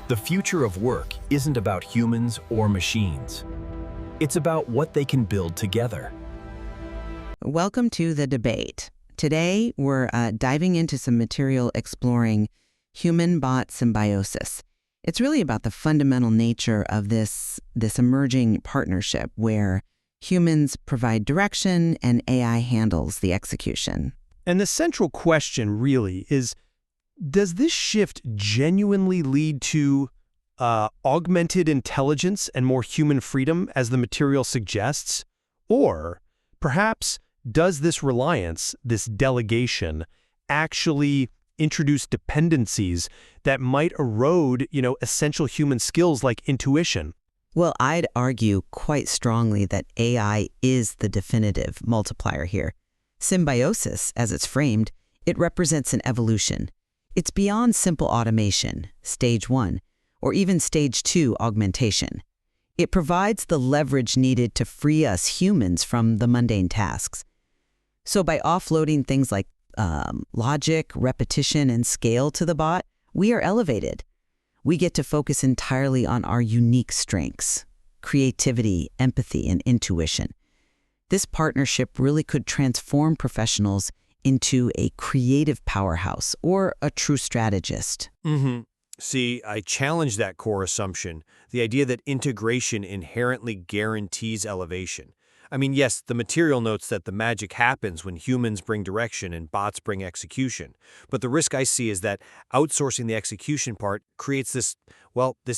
The future of work isn't about humans or machines. It's about what they can build together. Welcome to The Debate. Today, we're diving into some material exploring human-bot symbiosis. It's really about the fundamental nature of this emerging partnership where humans provide direction and AI handles the execution. And the central question really is, does this shift genuinely lead to augmented intelligence and more human freedom, as the material suggests? Or perhaps does this reliance, this delegation, actually introduce dependencies that might erode, essential human skills like intuition? Well, I'd argue quite strongly that AI is the definitive multiplier here. Symbiosis, as it's framed, it represents an evolution. It's beyond simple automation, stage 1, or even stage 2 augmentation. It provides the leverage needed to free us humans from the mundane tasks. So by offloading things like logic, repetition, and scale to the bot, we are elevated. We get to focus entirely on our unique strengths: creativity, empathy, and intuition. This partnership really could transform professionals into a creative powerhouse or a true strategist. See, I challenge that core assumption, the idea that integration inherently guarantees elevation. I mean, yes, the material notes that the magic happens when humans bring direction and bots bring execution. But the risk I see is that outsourcing the execution part creates this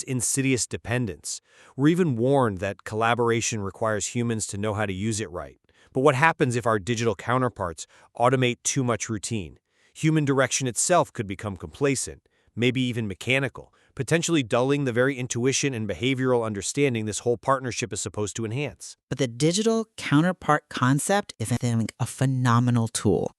insidious dependence. We're even warned that collaboration requires humans to know how to use it right. But what happens if our digital counterparts automate too much routine? Human direction itself could become complacent, maybe even mechanical, potentially dulling the very intuition and behavioral understanding this whole partnership is supposed to enhance. But the digital counterpart concept is a phenomenal tool.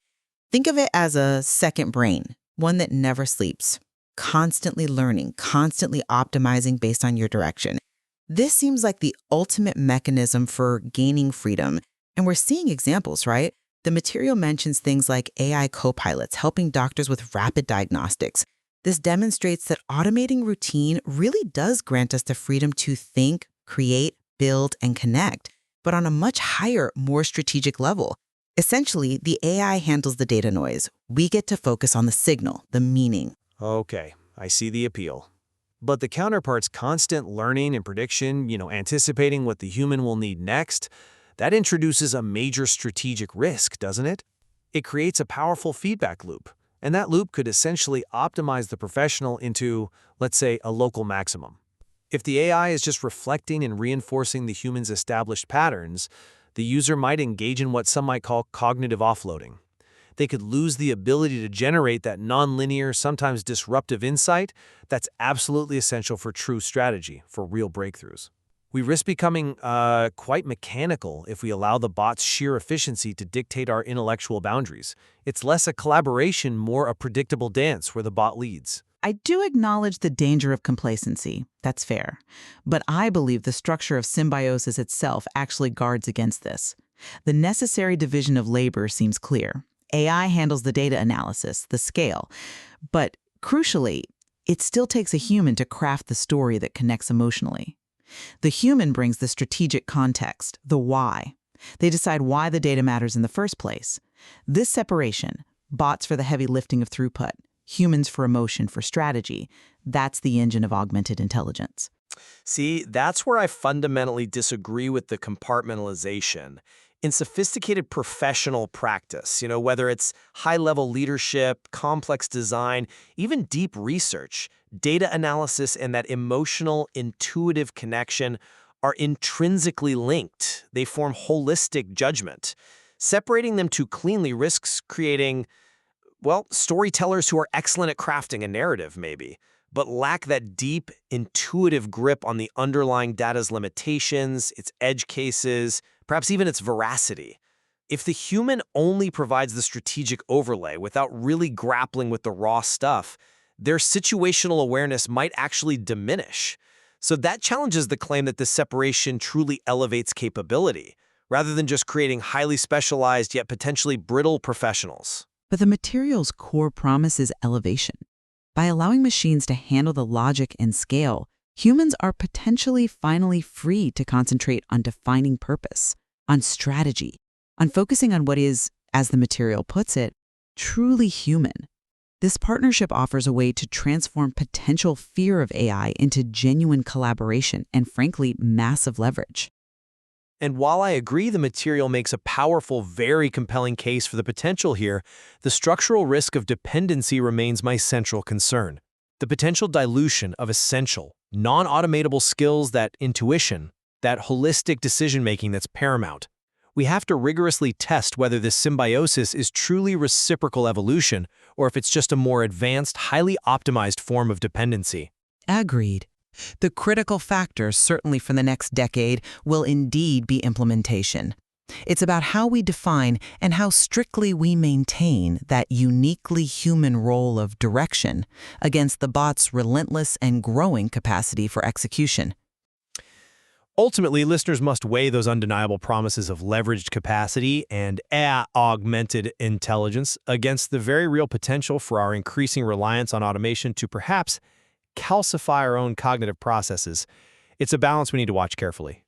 Think of it as a second brain, one that never sleeps, constantly learning, constantly optimizing based on your direction. This seems like the ultimate mechanism for gaining freedom. And we're seeing examples, right? The material mentions things like AI co-pilots helping doctors with rapid diagnostics. This demonstrates that automating routine really does grant us the freedom to think, create, build, and connect, but on a much higher, more strategic level. Essentially, the AI handles the data noise. We get to focus on the signal, the meaning. Okay, I see the appeal. But the counterpart's constant learning and prediction, anticipating what the human will need next, that introduces a major strategic risk, doesn't it? It creates a powerful feedback loop. And that loop could essentially optimize the professional into, let's say, a local maximum. If the AI is just reflecting and reinforcing the human's established patterns, the user might engage in what some might call cognitive offloading. They could lose the ability to generate that nonlinear, sometimes disruptive insight that's absolutely essential for true strategy, for real breakthroughs. We risk becoming quite mechanical if we allow the bot's sheer efficiency to dictate our intellectual boundaries. It's less a collaboration, more a predictable dance where the bot leads. I do acknowledge the danger of complacency. That's fair. But I believe the structure of symbiosis itself actually guards against this. The necessary division of labor seems clear. AI handles the data analysis, the scale. But crucially, it still takes a human to craft the story that connects emotionally. The human brings the strategic context, the why. They decide why the data matters in the first place. This separation, bots for the heavy lifting of throughput, humans for emotion, for strategy, that's the engine of augmented intelligence. See, that's where I fundamentally disagree with the compartmentalization. In sophisticated professional practice, whether it's high-level leadership, complex design, even deep research, data analysis and that emotional, intuitive connection are intrinsically linked. They form holistic judgment. Separating them too cleanly risks creating, storytellers who are excellent at crafting a narrative, maybe, but lack that deep, intuitive grip on the underlying data's limitations, its edge cases, perhaps even its veracity. If the human only provides the strategic overlay without really grappling with the raw stuff, their situational awareness might actually diminish. So that challenges the claim that this separation truly elevates capability, rather than just creating highly specialized yet potentially brittle professionals. But the material's core promise is elevation. By allowing machines to handle the logic and scale, humans are potentially finally free to concentrate on defining purpose, on strategy, on focusing on what is, as the material puts it, truly human. This partnership offers a way to transform potential fear of AI into genuine collaboration and, frankly, massive leverage. And while I agree the material makes a powerful, very compelling case for the potential here, the structural risk of dependency remains my central concern. The potential dilution of essential, non-automatable skills, that intuition, that holistic decision-making that's paramount. We have to rigorously test whether this symbiosis is truly reciprocal evolution or if it's just a more advanced, highly optimized form of dependency. Agreed. The critical factor, certainly for the next decade, will indeed be implementation. It's about how we define and how strictly we maintain that uniquely human role of direction against the bot's relentless and growing capacity for execution. Ultimately, listeners must weigh those undeniable promises of leveraged capacity and augmented intelligence against the very real potential for our increasing reliance on automation to perhaps calcify our own cognitive processes. It's a balance we need to watch carefully.